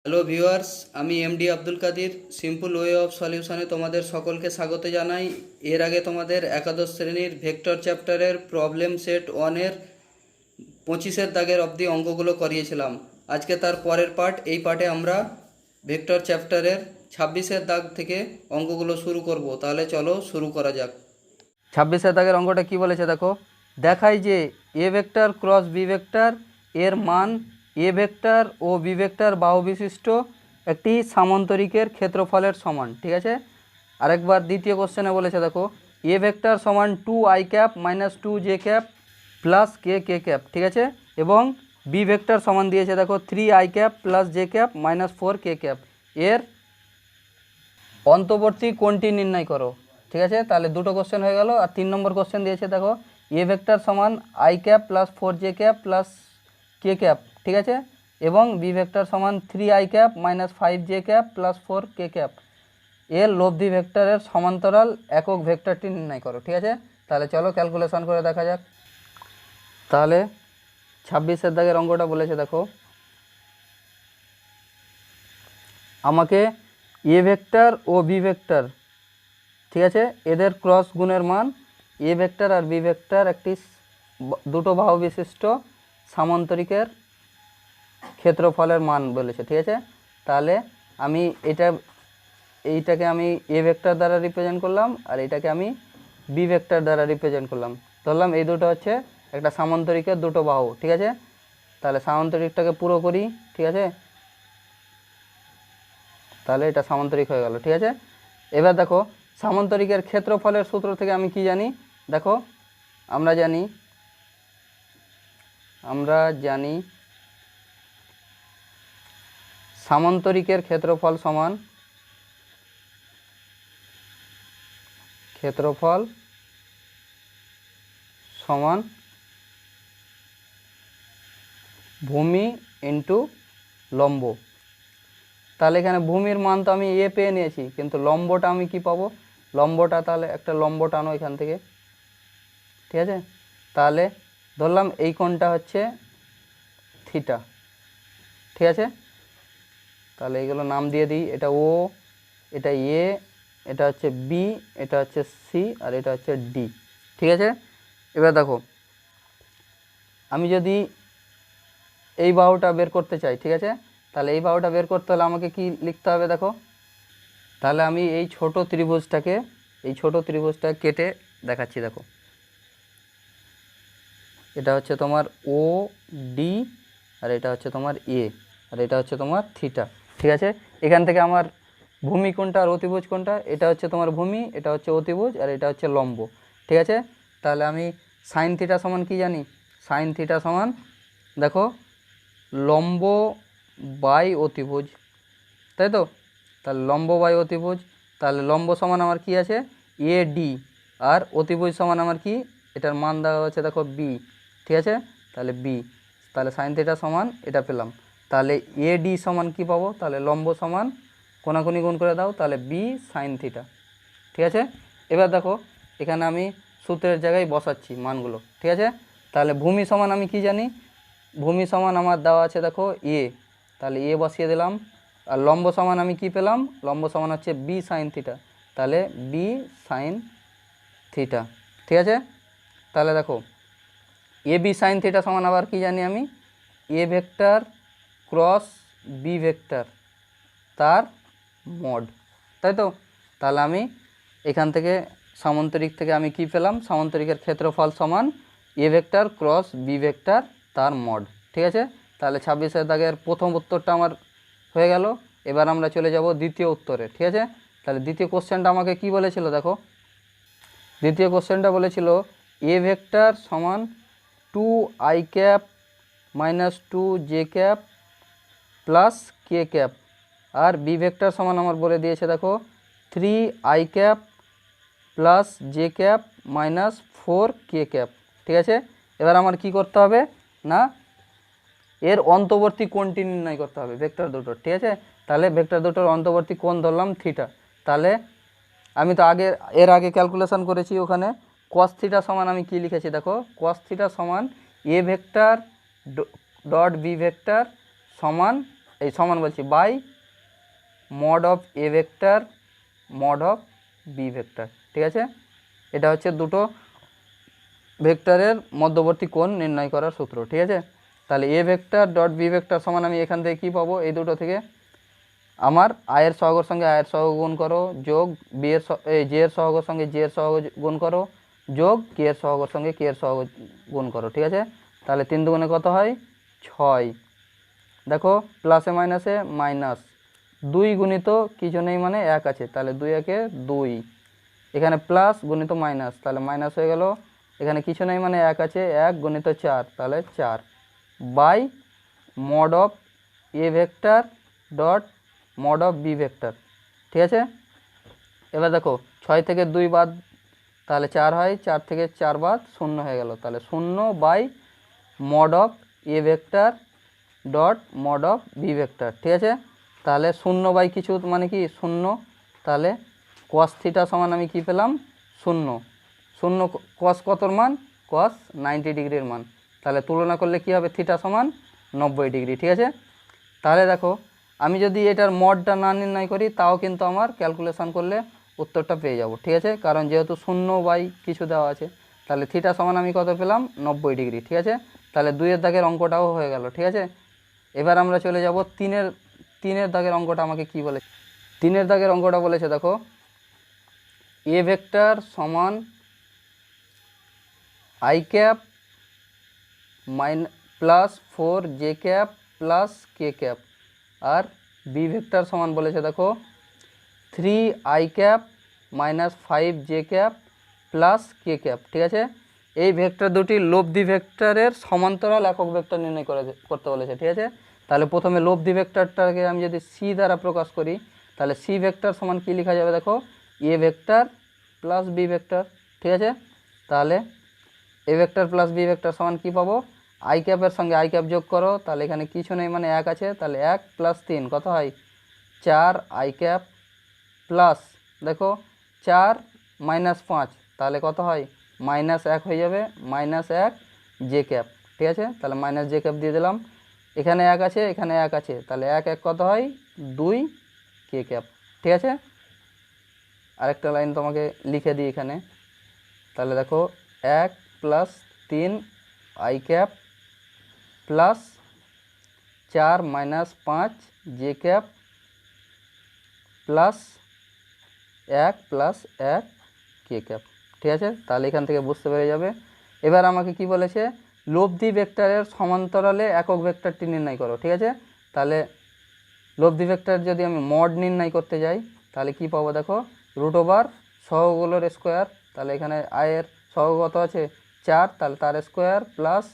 Hello viewers, আমি MD Abdul Kadir simple way of সলিউশনে তোমাদের সকলকে স্বাগত জানাই। এর আগে তোমাদের একাদশ শ্রেণীর ভেক্টর চ্যাপ্টারের প্রবলেম সেট ওয়ানের 25-এর দাগের অবধি অঙ্কগুলো করিয়েছিলাম। আজকে তার পরের পার্ট, এই পার্টে আমরা ভেক্টর চ্যাপ্টারের 26-এর দাগ থেকে অঙ্কগুলো শুরু করব। তাহলে চলো শুরু করা যাক। 26-এর দাগের অঙ্কটা কি বলেছে দেখো, দেখায় যে এ ভেক্টর ক্রস বি ভেক্টর এর মান এ ভেক্টর ও বি ভেক্টর বাহু বিশিষ্ট একটি সামান্তরিকের ক্ষেত্রফলের সমান। ঠিক আছে, আরেকবার দ্বিতীয় কোশ্চেনে বলেছে দেখো, এ ভেক্টর সমান 2i cap minus 2j cap plus কে ক্যাপ। ঠিক আছে, এবং বি ভেক্টর সমান দিয়েছে দেখো 3i cap plus j cap minus 4k cap. এর অন্তর্বর্তী কোণটি নির্ণয় করো। ঠিক আছে, তাহলে দুটো কোশ্চেন হয়ে গেল। আর 3 নম্বর কোশ্চেন দিয়েছে দেখো, এ ভেক্টর সমান I cap plus 4j cap plus K cap. ঠিক আছে, এবং বি ভেক্টর সমান 3i cap minus 5j cap plus 4k cap. এর লব্ধি ভেক্টরের সমান্তরাল একক ভেক্টরটি নির্ণয় করো। ঠিক আছে, তাহলে চলো ক্যালকুলেশন করে দেখা যাক। তাহলে 26-এর দাগের অঙ্কটা বলেছে দেখো, আমাকে এ ভেক্টর ও বি ভেক্টর, ঠিক আছে, এদের ক্রস গুণের মান এ ভেক্টর আর বি ভেক্টর একটি দুটো বাহু বিশিষ্ট সামান্তরিকের ক্ষেত্রফলের মান বলেছে। ঠিক আছে, তাহলে আমি এইটাকে আমি এ ভেক্টর দ্বারা রিপ্রেজেন্ট করলাম আর এটাকে আমি বি ভেক্টর দ্বারা রিপ্রেজেন্ট করলাম। ধরলাম এই দুটো হচ্ছে একটা সামান্তরিকের দুটো বাহু। ঠিক আছে, তাহলে সামান্তরিকটাকে পুরো করি। ঠিক আছে, তাহলে এটা সামান্তরিক হয়ে গেল। ঠিক আছে, এবার দেখো সামান্তরিকের ক্ষেত্রফলের সূত্র থেকে আমি কি জানি দেখো, আমরা জানি সামান্তরিকের ক্ষেত্রফল সমান ভূমি ইন্টু লম্ব। তাহলে এখানে ভূমির মান তো আমি এ পেয়ে নিয়েছি, কিন্তু লম্বটা আমি কি পাবো, লম্বটা তাহলে একটা লম্ব টানো এখান থেকে। ঠিক আছে, তাহলে ধরলাম এই কোণটা হচ্ছে থিটা। ঠিক আছে, তাহলে এইগুলো নাম দিয়ে দিই, এটা ও, এটা এ, এটা হচ্ছে বি, এটা হচ্ছে সি, আর এটা হচ্ছে ডি। ঠিক আছে, এবার দেখো আমি যদি এই বাহুটা বের করতে চাই, ঠিক আছে, তাহলে এই বাহুটা বের করতে হলে আমাকে কি লিখতে হবে দেখো, তাহলে আমি এই ছোট ত্রিভুজটা কেটে দেখাচ্ছি। দেখো এটা হচ্ছে তোমার ও ডি, আর এটা হচ্ছে তোমার এ, আর এটা হচ্ছে তোমার থিটা। ঠিক আছে, এখান থেকে আমার ভূমি কোনটা আর অতিভুজ কোনটা, এটা হচ্ছে তোমার ভূমি, এটা হচ্ছে অতিভুজ, আর এটা হচ্ছে লম্ব। ঠিক আছে, তাহলে আমি সাইন থিটা সমান কি জানি, সাইন থিটা সমান দেখো লম্ব বাই অতিভুজ, তাই তো, তাহলে লম্ব বাই অতিভুজ, তাহলে লম্ব সমান আমার কি আছে এ ডি, আর অতিভুজ সমান আমার কি, এটার মান দেওয়া হচ্ছে দেখো বি। ঠিক আছে, তাহলে বি, তাহলে সাইন থিটা সমান এটা পেলাম। তাহলে এ ডি সমান কি পাবো, তাহলে লম্ব সমান কোনাকুনি গুণ করে দাও, তাহলে বি সাইন থিটা। ঠিক আছে, এবার দেখো এখানে আমি সূত্রের জায়গায় বসাচ্ছি মানগুলো। ঠিক আছে, তাহলে ভূমি সমান আমি কি জানি, ভূমি সমান আমার দেওয়া আছে দেখো এ, তাহলে এ বসিয়ে দিলাম। আর লম্ব সমান আমি কি পেলাম, লম্ব সমান হচ্ছে বি সাইন থিটা, তাহলে বি সাইন থিটা। ঠিক আছে, তাহলে দেখো এ বি সাইন থিটা সমান আবার কি জানি আমি, A vector cross B vector তার মড, তাই তো। তাহলে আমি এখান থেকে সামান্তরিক থেকে আমি কি পেলাম, সামান্তরিকের ক্ষেত্রফল সমান A vector cross B vector তার মড। ঠিক আছে, তাহলে 26-এর দাগের প্রথম উত্তরটা আমার হয়ে গেল। এবার আমরা চলে যাব দ্বিতীয় উত্তরে। ঠিক আছে, তাহলে দ্বিতীয় কোশ্চেনটা আমাকে কি বলেছিল দেখো, দ্বিতীয় কোশ্চেনটা বলেছিল এ ভেক্টর সমান 2i cap minus 2j cap plus কে ক্যাপ, আর বি ভেক্টর সমান আমার বলে দিয়েছে দেখো 3i cap plus j cap minus 4k cap. ঠিক আছে, এবার আমার কি করতে হবে না, এর অন্তর্বর্তী কোণটি নির্ণয় করতে হবে ভেক্টর দুটোর। ঠিক আছে, তাহলে ভেক্টর দুটোর অন্তর্বর্তী কোণ ধরলাম থিটা। তাহলে আমি তো এর আগে ক্যালকুলেশন করেছি, ওখানে কস থিটা সমান আমি কি লিখেছি দেখো, কস থিটা সমান A vector dot B vector সমান এই সমান বলছি by mod of A vector mod of B vector. ঠিক আছে, এটা হচ্ছে দুটো ভেক্টরের মধ্যবর্তী কোণ নির্ণয় করার সূত্র। ঠিক আছে, তাহলে এ ভেক্টর ডট বি ভেক্টর সমান আমি এখান থেকে কী পাবো, এই দুটো থেকে আমার আয়ের সহগের সঙ্গে আয়ের সহগ গুণ করো, যোগ বি এর জে এর সহগের সঙ্গে জে এর সহগ গুণ করো, যোগ কে এর সহগের সঙ্গে কে এর সহগ গুণ করো। ঠিক আছে, তাহলে 3 দুগুণে কত হয় 6। দেখো প্লাসে মাইনাসে মাইনাস, 2 গুণিত কিছু নেই মানে 1 আছে, তাহলে 2 একে 2, এখানে প্লাস গুণিত মাইনাস, তাহলে মাইনাস হয়ে গেল, এখানে কিছু নেই মানে 1 আছে, 1 গুণিত 4, তাহলে 4 by mod of A vector dot mod of B vector. ঠিক আছে, এবার দেখো 6 থেকে 2 বাদ, তাহলে 4 হয়, 4 থেকে 4 বাদ 0 হয়ে গেল, তাহলে 0 by mod of A vector dot mod of B vector. ঠিক আছে, তাহলে 0 বাই কিছু মানে কি 0, তাহলে কস থিটা সমান আমি কি পেলাম 0, 0 কস কতর মান, কস 90 ডিগ্রির মান, তাহলে তুলনা করলে কি হবে থিটা সমান 90 ডিগ্রি। ঠিক আছে, তাহলে দেখো আমি যদি এটার মডটা না নির্ণয় করি তাও কিন্তু আমার ক্যালকুলেশন করলে উত্তরটা পেয়ে যাব। ঠিক আছে, কারণ যেহেতু 0 বাই কিছু দেওয়া আছে, তাহলে থিটা সমান আমি কত পেলাম 90 ডিগ্রি। ঠিক আছে, তাহলে 2-এর দাগের অঙ্কটাও হয়ে গেল। ঠিক আছে, এবার আমরা চলে যাব 3-এর দাগের অঙ্কটা আমাকে কি বলে। 3-এর দাগের অঙ্কটা বলেছে দেখো এ ভেক্টর সমান I cap plus 4 J cap plus K cap, আর বি ভেক্টর সমান বলেছে দেখো 3 I cap minus 5 J cap plus K cap. ঠিক আছে, এই ভেক্টর দুটি লব্ধি ভেক্টরের সমান্তরাল একক ভেক্টর নির্ণয় করতে বলেছে। ঠিক আছে, তাহলে প্রথমে লব্ধি ভেক্টরটাকে আমি যদি সি দ্বারা প্রকাশ করি, তাহলে সি ভেক্টর সমান কী লেখা যাবে দেখো এ ভেক্টর প্লাস বি ভেক্টর। ঠিক আছে, তাহলে এ ভেক্টর প্লাস বি ভেক্টর সমান কী পাবো, আই ক্যাপের সঙ্গে আই ক্যাপ যোগ করো, তাহলে এখানে কিছু নেই মানে 1 আছে, তাহলে 1 প্লাস 3 কত হয় 4 আই ক্যাপ প্লাস দেখো 4 মাইনাস 5, তাহলে কত হয় -1 হয়ে যাবে, -1 জে ক্যাপ। ঠিক আছে, তাহলে মাইনাস জে ক্যাপ দিয়ে দিলাম, এখানে 1 আছে, এখানে 1 আছে, তাহলে 1 1 কত হয় 2 কে ক্যাপ। ঠিক আছে, আরেকটা লাইন তোমাকে লিখে দিই এখানে, তাহলে দেখো 1 plus 3 I cap plus 4 minus 5 J cap plus 1 plus 1 K cap. ঠিক আছে, তাহলে এখান থেকে বুঝতে পেরে যাবে। এবার আমাকে কি বলেছে, লব্ধি ভেক্টরের সমান্তরালে একক ভেক্টরটি নির্ণয় করো। ঠিক আছে, তাহলে লব্ধি ভেক্টর যদি আমি মড নির্ণয় করতে যাই, তাহলে কি পাবো দেখো √ওভার সহগগুলোর স্কোয়ার, তাহলে এখানে আয়ের সহগ কত আছে 4, তাহলে তার square plus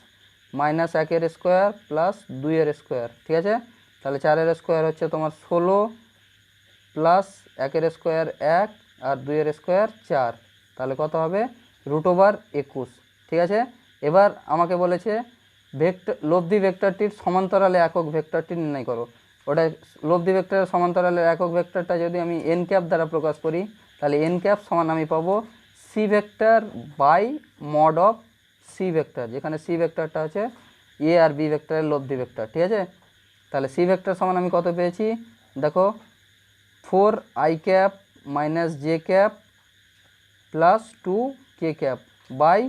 -1 square plus 2 square. ঠিক আছে, তাহলে 4 স্কোয়ার হচ্ছে তোমার 16 প্লাস 1 স্কোয়ার 1 আর 2 স্কোয়ার 4, তাহলে কত হবে √ওভার 21। ঠিক আছে, এবার আমাকে বলেছে লব্ধি ভেক্টরটির সমান্তরালে একক ভেক্টরটি নির্ণয় করো। ওটা লব্ধি ভেক্টরের সমান্তরালের একক ভেক্টরটা যদি আমি এন ক্যাপ দ্বারা প্রকাশ করি, তাহলে এন ক্যাপ সমান আমি পাবো C vector by mod of C vector, যেখানে সি ভেক্টরটা হচ্ছে এ আর বি ভেক্টরের লব্ধি ভেক্টর। ঠিক আছে, তাহলে সি ভেক্টর সমান আমি কত পেয়েছি দেখো 4 I cap minus J cap plus 2 K cap by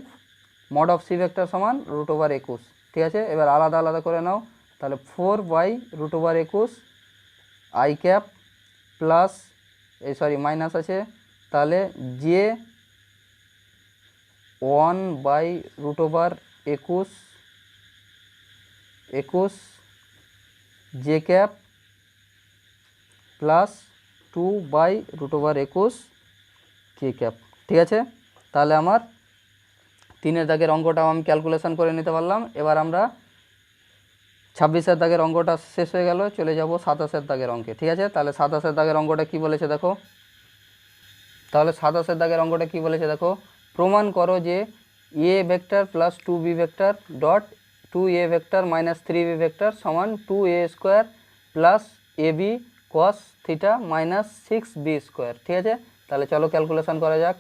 mod of C vector সমান √ওভার 21। ঠিক আছে, এবার আলাদা আলাদা করে নাও, তাহলে 4 বাই √ওভার 21 আই ক্যাপ প্লাস মাইনাস আছে, তাহলে জে 1 বাই √ওভার 21 জে ক্যাপ প্লাস 2 বাই √ওভার 21 কে ক্যাপ। ঠিক আছে, তাহলে আমার 3-এর দাগের অঙ্কটাও আমি ক্যালকুলেশন করে নিতে পারলাম। এবার আমরা 26-এর দাগের অঙ্কটা শেষ হয়ে গেল, চলে যাব 27-এর দাগের অঙ্কে। ঠিক আছে, তাহলে 27-এর দাগের অঙ্কটা কি বলেছে দেখো, তাহলে 27-এর দাগের অঙ্কটা কি বলেছে দেখো, প্রমাণ করো যে এ vector plus two b vector dot 2a vector minus 3b vector সমান 2a square plus ab cos theta minus 6b square. ঠিক আছে, তাহলে চলো ক্যালকুলেশন করা যাক।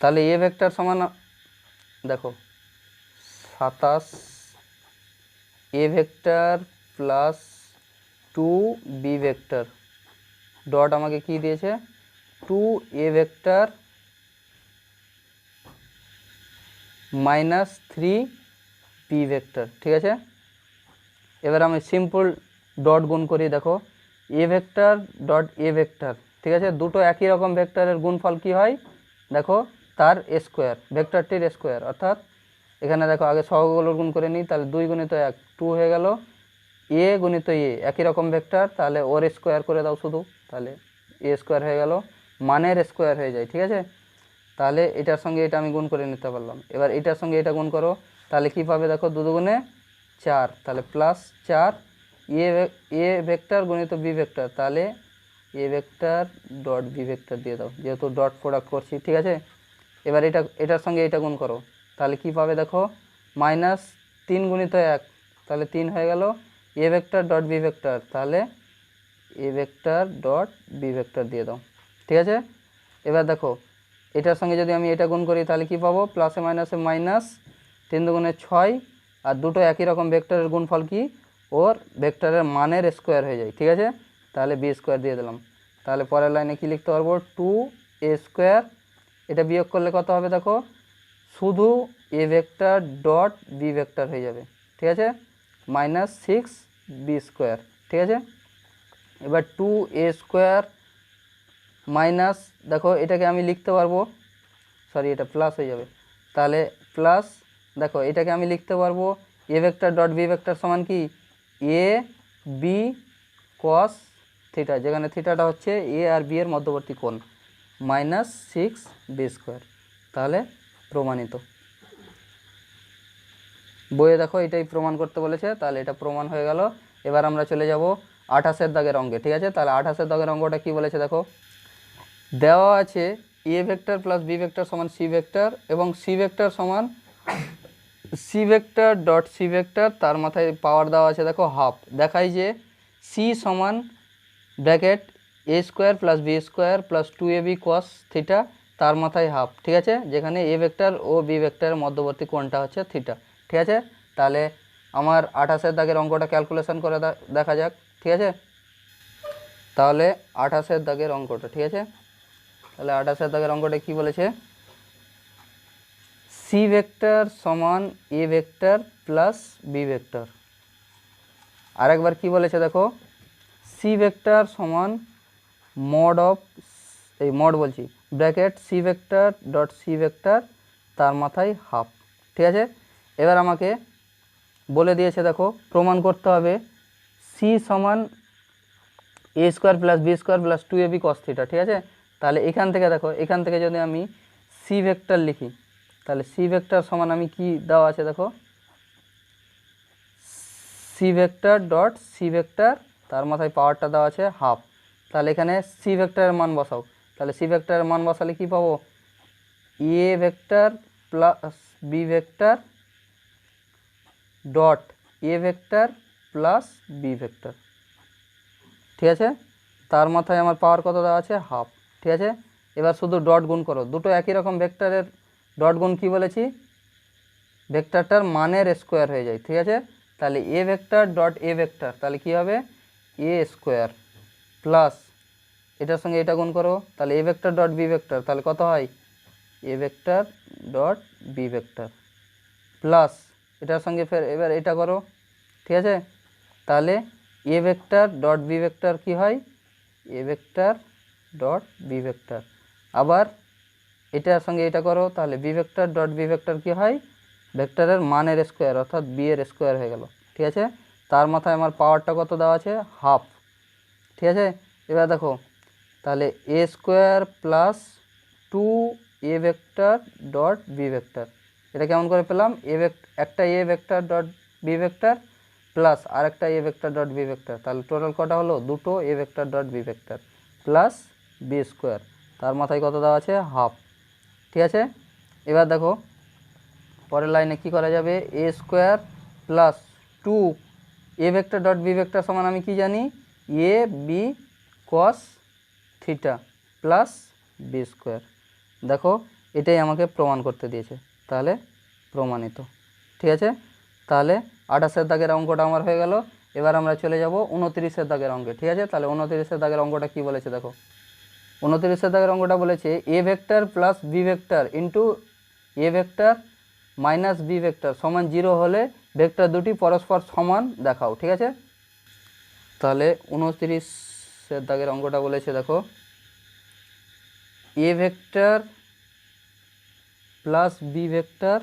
তাহলে এ ভেক্টর সমান দেখো 27 A vector plus two B vector dot আমাকে কি দিয়েছে, two A vector minus three B vector. ঠিক আছে, এবার আমি সিম্পল ডট গুণ করি। দেখো এ ভেক্টর ডট এ ভেক্টর, ঠিক আছে, দুটো একই রকম ভেক্টরের গুণফল কি হয়, দেখো তার স্কোয়ার, ভেক্টরটির স্কোয়ার। অর্থাৎ এখানে দেখো আগে সহগগুলোর গুণ করে নিই, তাহলে 2 গুণিত 1 2 হয়ে গেল, এ গুণিত এ একই রকম ভেক্টর, তাহলে ওর স্কোয়ার করে দাও শুধু, তাহলে এ স্কোয়ার হয়ে গেল, মানের স্কোয়ার হয়ে যায়। ঠিক আছে, তাহলে এটার সঙ্গে এটা আমি গুণ করে নিতে পারলাম। এবার এটার সঙ্গে এটা গুণ করো, তাহলে কী পাবে, দেখো 2 দুগুণে 4, তাহলে প্লাস 4 এ ভেক্টর গুণিত বি ভেক্টর, তাহলে এ ভেক্টর ডট বি ভেক্টর দিয়ে দাও, যেহেতু ডট প্রোডাক্ট করছি। ঠিক আছে, এবার এটার সঙ্গে এটা গুণ করো, তাহলে কি পাবে, দেখো মাইনাস 3 গুণিত 1, তাহলে 3 হয়ে গেল, a vector dot B vector, তাহলে এ ভেক্টর ডট বি ভেক্টর দিয়ে দাও। ঠিক আছে, এবার দেখো এটার সঙ্গে যদি আমি এটা গুণ করি, তাহলে কি পাবো, প্লাসে মাইনাসে মাইনাস, 3 দুগুণে 6, আর দুটো একই রকম ভেক্টরের গুণফল কি, ওর ভেক্টরের মানের স্কোয়ার হয়ে যায়। ঠিক আছে, তাহলে বি স্কোয়ার দিয়ে দিলাম। তাহলে পরের লাইনে কি লিখতে পারবো, টু এ স্কোয়ার, এটা বিয়োগ করলে কত হবে, দেখো শুধু A vector dot B vector হয়ে যাবে। ঠিক আছে, মাইনাস 6 বি স্কোয়ার। ঠিক আছে, এবার টু এ স্কোয়ার মাইনাস, দেখো এটাকে আমি লিখতে পারবো, সরি এটা প্লাস হয়ে যাবে, তাহলে প্লাস, দেখো এটাকে আমি লিখতে পারবো A vector dot B vector সমান কি, এ বি কস থিটা, যেখানে থিটাটা হচ্ছে এ আর বি এর মধ্যবর্তী কোণ, মাইনাস 6 বি স্কোয়ার। তাহলে প্রমাণিত। বইয়ে দেখো এটাই প্রমাণ করতে বলেছে, তাহলে এটা প্রমাণ হয়ে গেল। এবার আমরা চলে যাব 28 দাগের অঙ্কে। ঠিক আছে, তাহলে 28 দাগের অঙ্কটা কি বলেছে, দেখো দেওয়া আছে A vector plus B vector সমান সি ভেক্টর, এবং সি ভেক্টর সমান C vector dot C vector, তার মাথায় পাওয়ার দেওয়া আছে দেখো হাফ। দেখাই যে সি সমান bracket a square plus b square plus 2ab cos theta, তার মাথায় হাফ। ঠিক আছে, যেখানে এ ভেক্টর ও বি ভেক্টরের মধ্যবর্তী কোণটা হচ্ছে থিটা। ঠিক আছে, তাহলে আমার 28 দাগের অঙ্কটা ক্যালকুলেশন করে দেখা যাক। ঠিক আছে, তাহলে 28 দাগের অঙ্কটা, ঠিক আছে, তাহলে 28 দাগের অঙ্কটা কি বলেছে, সি ভেক্টর সমান A vector plus B vector. আরেকবার কি বলেছে দেখো, সি ভেক্টর সমান মড অফ, এই মড বলছি bracket C vector dot C vector, তার মাথায় হাফ। ঠিক আছে, এবার আমাকে বলে দিয়েছে দেখো প্রমাণ করতে হবে সি সমান a square plus b square plus 2ab cos theta. ঠিক আছে, তাহলে এখান থেকে দেখো, এখান থেকে যদি আমি সি ভেক্টর লিখি, তাহলে সি ভেক্টর সমান আমি কি দেওয়া আছে দেখো, C vector dot C vector, তার মাথায় পাওয়ারটা দেওয়া আছে হাফ। তাহলে এখানে সি ভেক্টরের মান বসাও, তাহলে সি ভেক্টরের মান বসালে কি পাবো, A vector plus B vector dot A vector plus B vector. ঠিক আছে, তার মাথায় আমার পাওয়ার কত দেওয়া আছে, হাফ। ঠিক আছে, এবার শুধু ডট গুণ করো, দুটো একই রকম ভেক্টরের ডট গুণ কি বলেছি, ভেক্টরটার মানের স্কোয়ার হয়ে যায়। ঠিক আছে, তাহলে এ ভেক্টর ডট এ ভেক্টর, তাহলে কি হবে, এ স্কোয়ার প্লাস এটার সঙ্গে এটা গুণ করো, তাহলে এ ভেক্টর ডট বি ভেক্টর, তাহলে কত হয়, a vector dot B vector plus এটার সঙ্গে ফের এবার এটা করো। ঠিক আছে, তাহলে এ ভেক্টর ডট বি ভেক্টর কী হয়, a vector dot B vector, আবার এটার সঙ্গে এটা করো, তাহলে b vector dot B vector কী হয়, ভেক্টরের মানের স্কোয়ার, অর্থাৎ বি এর স্কোয়ার হয়ে গেল। ঠিক আছে, তার মাথায় আমার পাওয়ারটা কত দেওয়া আছে, হাফ। ঠিক আছে, এবার দেখো তাহলে a square plus 2 a vector dot B vector, এটা কেমন করে পেলাম, একটা a vector dot B vector plus আরেকটা a vector dot B vector, তাহলে টোটাল কটা হলো, দুটো a vector dot B vector plus b square, তার মাথায় কত দেওয়া আছে, হাফ। ঠিক আছে, এবার দেখো পরের লাইনে কি করা যাবে, a square plus 2 a vector dot B vector সমান আমি কি জানি, a b cos theta plus b square. দেখো এটাই আমাকে প্রমাণ করতে দিয়েছে, তাহলে প্রমাণিত। ঠিক আছে, তাহলে 28 দাগের অঙ্কটা আমার হয়ে গেল। এবার আমরা চলে যাব 29-এর দাগের অঙ্কে। ঠিক আছে, তাহলে 29-এর দাগের অঙ্কটা কী বলেছে দেখো। 29-এর দাগের অঙ্কটা বলেছে A vector plus B vector into A vector minus B vector সমান 0 হলে ভেক্টর দুটি পরস্পর সমান দেখাও। ঠিক আছে, তাহলে 29-এর দাগের অঙ্কটা বলেছে দেখো এ vector plus B vector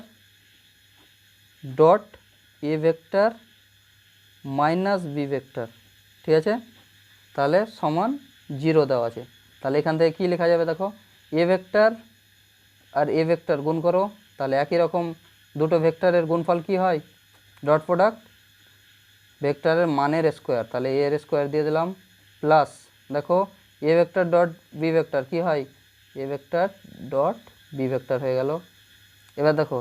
dot A vector minus B vector. ঠিক আছে, তাহলে সমান 0 দেওয়া আছে। তাহলে এখান থেকে কী লেখা যাবে দেখো, এ ভেক্টর আর এ ভেক্টর গুণ করো, তাহলে একই রকম দুটো ভেক্টরের গুণফল কি হয়, ডট প্রোডাক্ট ভেক্টরের মানের স্কোয়ার, তাহলে এর স্কোয়ার দিয়ে দিলাম প্লাস দেখো এ ভেক্টর ডট বি ভেক্টর কী হয়, a vector dot B vector হয়ে গেল। এবার দেখো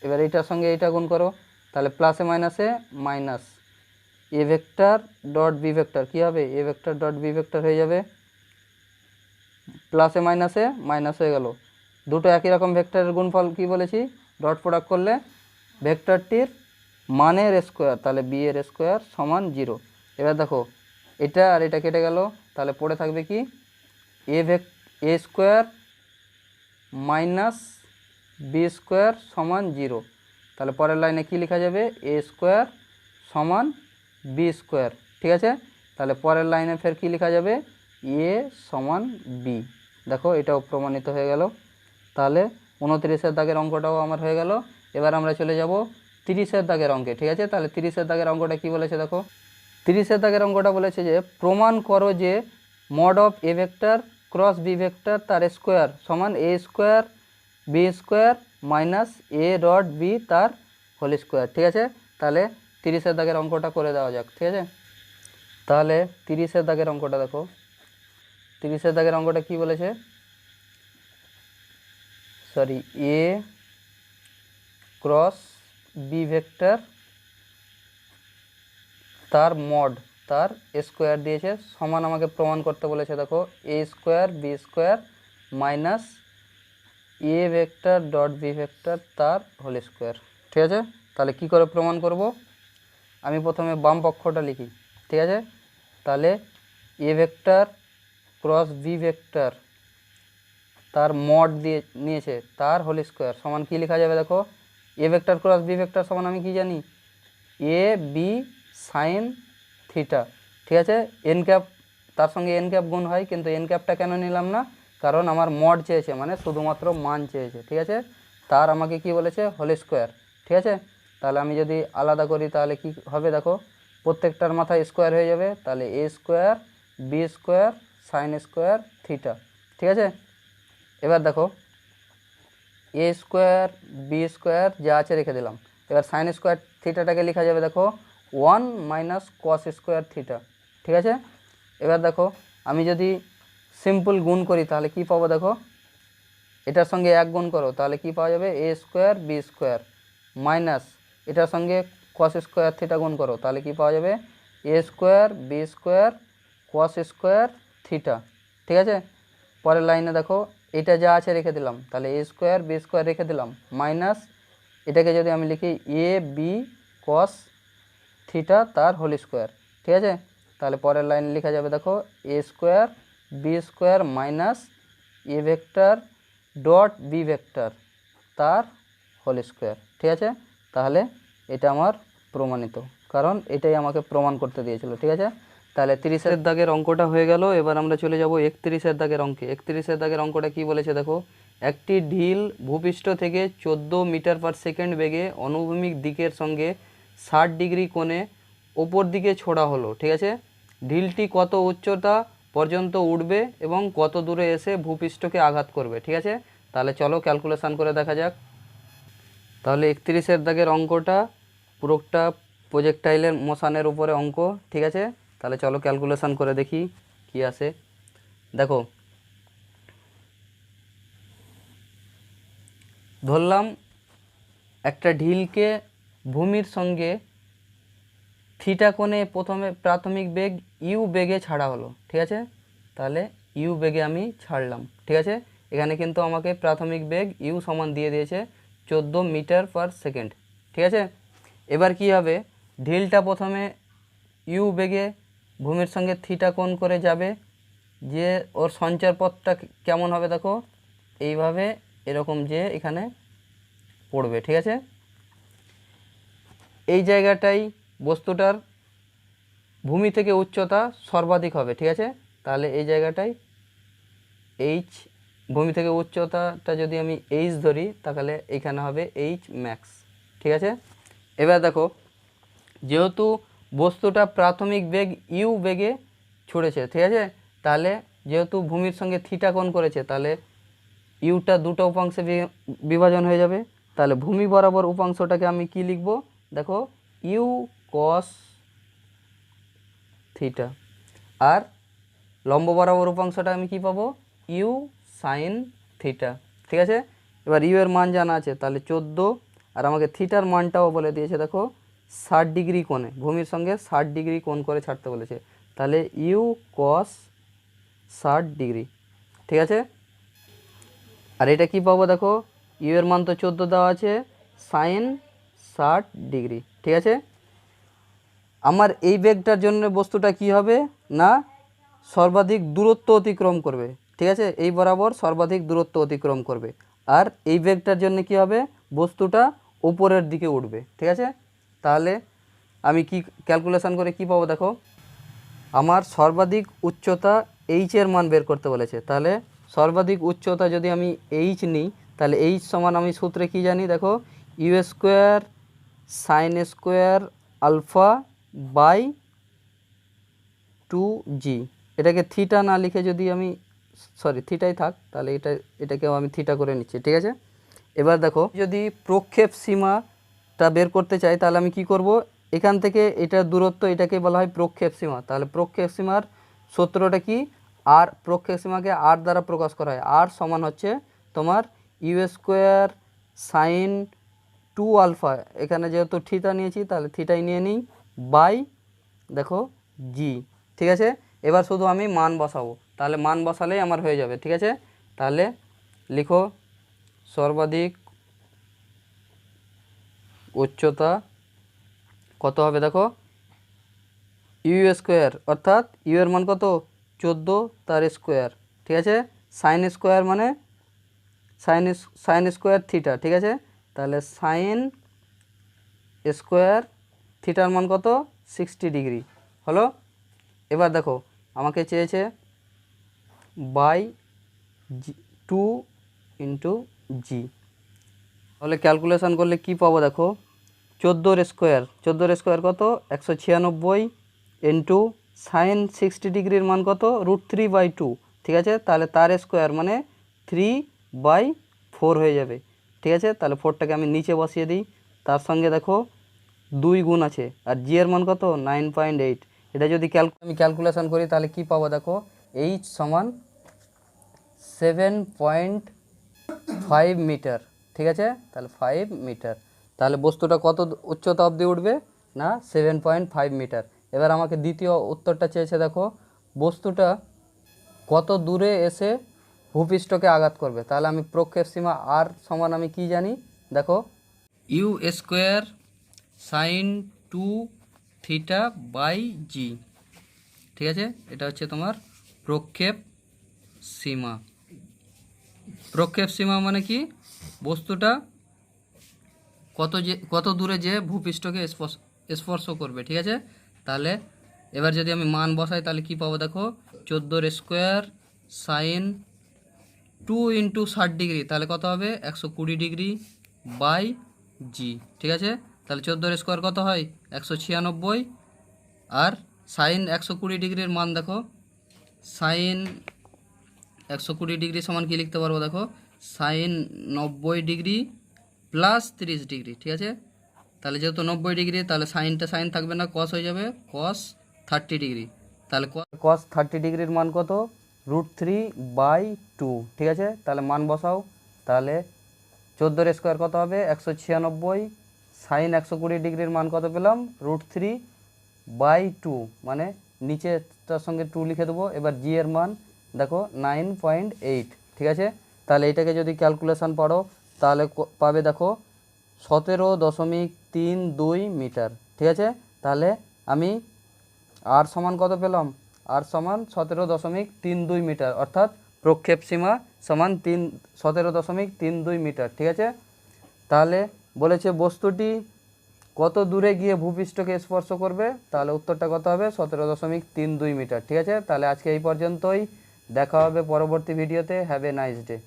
এবার এইটার সঙ্গে এইটা গুণ করো, তাহলে প্লাসে মাইনাসে minus a vector dot B vector কী হবে, a vector dot B vector হয়ে যাবে, প্লাসে মাইনাসে মাইনাস হয়ে গেল। দুটো একই রকম ভেক্টরের গুণফল কি বলেছি, ডট প্রোডাক্ট করলে ভেক্টরটির মানের স্কোয়ার, তাহলে বি এর স্কোয়ার সমান 0। এবার দেখো এটা আর এটা কেটে গেল, তাহলে পড়ে থাকবে কি এ স্কোয়ার মাইনাস বি স্কোয়ার সমান 0। তাহলে পরের লাইনে কি লেখা যাবে, এ স্কোয়ার সমান বি স্কোয়ার। ঠিক আছে, তাহলে পরের লাইনে ফের কি লেখা যাবে, এ সমান বি। দেখো এটাও প্রমাণিত হয়ে গেল। তাহলে 29-এর দাগের অঙ্কটাও আমার হয়ে গেল। এবার আমরা চলে যাব 30-এর দাগের অঙ্কে। ঠিক আছে, তাহলে 30-এর দাগের অঙ্কটা কি বলেছে দেখো, 30-এর দাগের অঙ্কটা বলেছে যে প্রমাণ করো যে mod of A vector cross B vector তার স্কোয়ার সমান a square b square minus a dot b তার হোল স্কোয়ার। ঠিক আছে, তাহলে 30-এর দাগের অঙ্কটা করে দেওয়া যাক। ঠিক আছে, তাহলে 30-এর দাগের অঙ্কটা দেখো, 30-এর দাগের অঙ্কটা কি বলেছে, sorry a cross B vector তার মড তার স্কোয়ার দিয়েছে সমান আমাকে প্রমাণ করতে বলেছে দেখো a square b square minus a vector dot B vector তার হোল স্কোয়ার। ঠিক আছে, তাহলে কি করে প্রমাণ করব, আমি প্রথমে বাম পক্ষটা লিখি। ঠিক আছে, তাহলে এ ভেক্টর ক্রস বি ভেক্টর তার মড দিয়ে নিয়েছে তার হোল স্কোয়ার সমান কি লেখা যাবে দেখো, এ ভেক্টর ক্রস বি ভেক্টর সমান আমি কি জানি, এ বি সাইন থিটা। ঠিক আছে, এন ক্যাপ তার সঙ্গে এন ক্যাপ গুণ হয়, কিন্তু এন ক্যাপটা কেন নিলাম না, কারণ আমার মড চেয়েছে মানে শুধুমাত্র মান চেয়েছে। ঠিক আছে, তার আমাকে কি বলেছে, হোল স্কোয়ার। ঠিক আছে, তাহলে আমি যদি আলাদা করি তাহলে কি হবে দেখো, প্রত্যেকটার মাথায় স্কোয়ার হয়ে যাবে, তাহলে a square b square sine square theta. ঠিক আছে, এবার দেখো এ স্কোয়ার বি স্কোয়ার যা আছে রেখে দিলাম, এবার সাইন স্কোয়ার থিটাটাকে লেখা যাবে দেখো 1 মাইনাস কস স্কোয়ার থিটা। ঠিক আছে, এবার দেখো আমি যদি সিম্পল গুণ করি তাহলে কি পাবো দেখো, এটার সঙ্গে 1 গুণ করো তাহলে কি পাওয়া যাবে, a square b square minus এটার সঙ্গে কস স্কোয়ার থিটা গুণ করো তাহলে কি পাওয়া যাবে, a square b square cos square theta. ঠিক আছে, পরের লাইনে দেখো এটা যা আছে রেখে দিলাম, তাহলে এ স্কোয়ার বি স্কোয়ার রেখে দিলাম মাইনাস এটাকে যদি আমি লিখি এ বি কস থিটা তার হোল স্কোয়ার। ঠিক আছে, তাহলে পরের লাইনে লেখা যাবে দেখো a square b square minus a vector dot B vector তার হোল স্কোয়ার। ঠিক আছে, তাহলে এটা আমার প্রমাণিত, কারণ এটাই আমাকে প্রমাণ করতে দিয়েছিল। ঠিক আছে, তাহলে 30-এর দাগের অঙ্কটা হয়ে গেল। এবার আমরা চলে যাব 31-এর দাগের অঙ্কে। 31-এর দাগের অঙ্কটা কি বলেছে দেখো, একটি ঢিল ভূপৃষ্ঠ থেকে 14 মিটার পার সেকেন্ড বেগে অনুভূমিক দিকের সঙ্গে 60 ডিগ্রি কোণে ওপর দিকে ছোড়া হলো। ঠিক আছে, ঢিলটি কত উচ্চতা পর্যন্ত উঠবে এবং কত দূরে এসে ভূপৃষ্ঠকে আঘাত করবে। ঠিক আছে, তাহলে চলো ক্যালকুলেশান করে দেখা যাক। তাহলে 31-এর দাগের অঙ্কটা পুরোটা প্রজেক্টাইলের মোশনের উপরে অঙ্ক। ঠিক আছে, তাহলে চলো ক্যালকুলেশান করে দেখি কি আসে। দেখো ধরলাম একটা ঢিলকে ভূমির সঙ্গে থিটা কোণে প্রথমে প্রাথমিক বেগ ইউ বেগে ছাড়া হলো। ঠিক আছে, তাহলে ইউ বেগে আমি ছাড়লাম। ঠিক আছে, এখানে কিন্তু আমাকে প্রাথমিক বেগ ইউ সমান দিয়ে দিয়েছে 14 মিটার পার সেকেন্ড। ঠিক আছে, এবার কি হবে, ঢিলটা প্রথমে ইউ বেগে ভূমির সঙ্গে থিটা কোণ করে যাবে, যে ওর সঞ্চার পথটা কেমন হবে দেখো, এইভাবে এরকম যে এখানে পড়বে, ঠিক আছে। এই জায়গাটাই বস্তুটার ভূমি থেকে উচ্চতা সর্বাধিক হবে, ঠিক আছে। তাহলে এই জায়গাটায় এইচ, ভূমি থেকে উচ্চতাটা যদি আমি এইচ ধরি তাহলে এখানে হবে এইচ ম্যাক্স, ঠিক আছে। এবার দেখো, যেহেতু বস্তুটা প্রাথমিক বেগ ইউ বেগে ছুড়েছে, ঠিক আছে, তাহলে যেহেতু ভূমির সঙ্গে থিটা কোণ করেছে, তাহলে ইউটা দুটো উপাংশে বিভাজন হয়ে যাবে। তাহলে ভূমি বরাবর উপাংশটাকে আমি কি লিখব দেখো, ইউ কস থিটা, আর লম্ব বরাবর উপাংশটা আমি কি পাবো, ইউ সাইন থিটা, ঠিক আছে। এবার ইউ এর মান জানা আছে, তাহলে 14, আর আমাকে থিটার মানটাও বলে দিয়েছে দেখো 60 ডিগ্রি কোণে, ভূমির সঙ্গে 60 ডিগ্রি কোণ করে ছাড়তে বলেছে, তাহলে ইউ কস 60 ডিগ্রি, ঠিক আছে। আর এটা কি পাবো দেখো, ইউ এর মান তো 14 দেওয়া আছে, সাইন 60 ডিগ্রি, ঠিক আছে। আমার এই বেগটার জন্য বস্তুটা কি হবে না, সর্বাধিক দূরত্ব অতিক্রম করবে, ঠিক আছে, এই বরাবর সর্বাধিক দূরত্ব অতিক্রম করবে। আর এই বেগটার জন্য কি হবে, বস্তুটা উপরের দিকে উঠবে, ঠিক আছে। তাহলে আমি কি ক্যালকুলেশন করে কি পাবো দেখো, আমার সর্বাধিক উচ্চতা এইচ এর মান বের করতে বলেছে, তাহলে সর্বাধিক উচ্চতা যদি আমি এইচ নিই, তাহলে এইচ সমান আমি সূত্রে কি জানি দেখো, you square sine square alpha by 2g। এটাকে থিটা না লিখে যদি আমি, সরি থিটাই থাক, তাহলে এটাকেও আমি থিটা করে নিচ্ছি, ঠিক আছে। এবার দেখো, যদি প্রক্ষেপ সীমাটা বের করতে চাই তাহলে আমি কি করব, এখান থেকে এটার দূরত্ব, এটাকে বলা হয় প্রক্ষেপ সীমা। তাহলে প্রক্ষেপ সীমার সূত্রটা কি, আর প্রক্ষেপ সীমাকে আর দ্বারা প্রকাশ করা হয়, আর সমান হচ্ছে তোমার ইউ স্কোয়ার সাইন 2 আলফা, এখানে যেহেতু থিটা নিয়েছি তাহলে থিটাই নিয়ে নিই, বাই দেখো জি, ঠিক আছে। এবার শুধু আমি মান বসাবো, তাহলে মান বসালেই আমার হয়ে যাবে, ঠিক আছে। তাহলে লিখো সর্বাধিক উচ্চতা কত হবে দেখো, ইউ স্কোয়ার, অর্থাৎ ইউ এর মান কত 14, তার স্কোয়ার, ঠিক আছে। সাইন স্কোয়ার মানে সাইন স্কোয়ার থিটা, ঠিক আছে। তাহলে সাইন স্কোয়ার থিটার মান কত 60 ডিগ্রি হলো। এবার দেখো আমাকে চেয়েছে বাই 2 ইন্টু জি, তাহলে ক্যালকুলেশন করলে কি পাবো দেখো, 14 স্কোয়ার কত 196 ইন্টু সাইন 60 ডিগ্রির মান কত √3/2, ঠিক আছে। তাহলে তার স্কোয়ার মানে 3/4 হয়ে যাবে, ঠিক আছে। তাহলে 4টাকে আমি নিচে বসিয়ে দিই, তার সঙ্গে দেখো 2 গুণ আছে, আর জি এর মান কত 9.8। এটা যদি আমি ক্যালকুলেশন করি তাহলে কি পাবো দেখো, এইচ সমান 7.5 মিটার, ঠিক আছে। তাহলে 5 মিটার, তাহলে বস্তুটা কত উচ্চতা অবধি উঠবে না 7.5 মিটার। এবার আমাকে দ্বিতীয় উত্তরটা চেয়েছে দেখো, বস্তুটা কত দূরে এসে ভূপৃষ্ঠকে আঘাত করবে। তাহলে আমি প্রক্ষেপ সীমা আর সমান আমি কি জানি দেখো, you square sine 2 theta by g, ঠিক আছে। এটা হচ্ছে তোমার প্রক্ষেপ সীমা। প্রক্ষেপ সীমা মানে কি, বস্তুটা কত দূরে যে ভূপৃষ্ঠকে স্পর্শ করবে, ঠিক আছে। তাহলে এবার যদি আমি মান বসাই তাহলে কি পাবো দেখো, 14 স্কোয়ার সাইন 2 ইন্টু 60 ডিগ্রি, তাহলে কত হবে 120 ডিগ্রি বাই জি, ঠিক আছে। তাহলে 14 স্কোয়ার কত হয় 196, আর সাইন 120 ডিগ্রির মান দেখো, সাইন 120 ডিগ্রি সমান কি লিখতে পারবো দেখো, সাইন 90 ডিগ্রি প্লাস 30 ডিগ্রি, ঠিক আছে। তাহলে যেহেতু 90 ডিগ্রি, তাহলে সাইনটা সাইন থাকবে না, কস হয়ে যাবে, কস 30 ডিগ্রি। তাহলে কস 30 ডিগ্রির মান কত √3/2, ঠিক আছে। তাহলে মান বসাও, তাহলে 14 স্কোয়ার কত হবে 196, সাইন 120 ডিগ্রির মান কত পেলাম √3/2, মানে নিচেটার সঙ্গে 2 লিখে দেবো। এবার জি এর মান দেখো 9.8, ঠিক আছে। তাহলে এটাকে যদি ক্যালকুলেশন পড়ো তাহলে পাবে দেখো 17.32 মিটার, ঠিক আছে। তাহলে আমি আর সমান কত পেলাম? আর সমান 17.32 মিটার, অর্থাৎ প্রক্ষেপ সীমা সমান 17.32 মিটার। ঠিক আছে, তাহলে বলেছে বস্তুটি কত দূরে গিয়ে ভূপৃষ্ঠকে স্পর্শ করবে, তাহলে উত্তরটা কত হবে? 17.32 মিটার। ঠিক আছে, তাহলে আজকে এই পর্যন্তই, দেখা হবে পরবর্তী ভিডিওতে। Have a nice day.